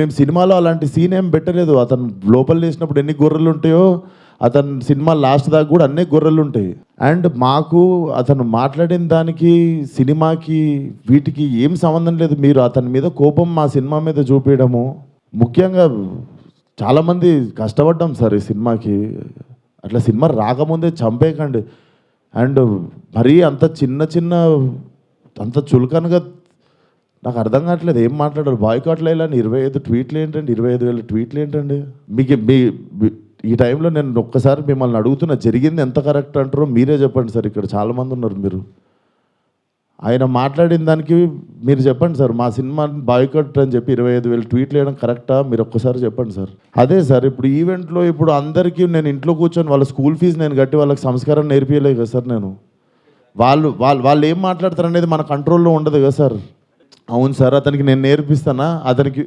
మేము సినిమాలో అలాంటి సీన్ ఏం పెట్టలేదు. అతను లోపల చేసినప్పుడు ఎన్ని గొర్రెలు ఉంటాయో అతను సినిమా లాస్ట్ దాకా కూడా అన్నీ గొర్రెలు ఉంటాయి. అండ్ మాకు అతను మాట్లాడిన దానికి సినిమాకి వీటికి ఏం సంబంధం లేదు. మీరు అతని మీద కోపం మా సినిమా మీద చూపించడము, ముఖ్యంగా చాలామంది కష్టపడ్డాం సార్ ఈ సినిమాకి. అట్లా సినిమా రాకముందే చంపేయకండి. అండ్ మరీ అంత చిన్న అంత చులకనగా నాకు అర్థం కావట్లేదు. ఏం మాట్లాడారు? బాయ్కాట్లు వేయాలని 25 ట్వీట్లు ఏంటండి? 25,000 ట్వీట్లు ఏంటండి? మీకు ఈ టైంలో నేను ఒక్కసారి మిమ్మల్ని అడుగుతున్నా, జరిగింది ఎంత కరెక్ట్ అంటారో మీరే చెప్పండి సార్. ఇక్కడ చాలామంది ఉన్నారు. మీరు ఆయన మాట్లాడిన దానికి మీరు చెప్పండి సార్. మా సినిమా బాయ్కాట్ అని చెప్పి 25,000 ట్వీట్లు వేయడం కరెక్టా? మీరు ఒక్కసారి చెప్పండి సార్. అదే సార్, ఇప్పుడు ఈవెంట్లో ఇప్పుడు అందరికీ నేను ఇంట్లో కూర్చొని వాళ్ళ స్కూల్ ఫీజు నేను కట్టి వాళ్ళకి సంస్కారం నేర్పించలేదు కదా సార్. నేను వాళ్ళు ఏం మాట్లాడతారు అనేది మన కంట్రోల్లో ఉండదు కదా సార్. అవును సార్, అతనికి నేను నేర్పిస్తానా? అతనికి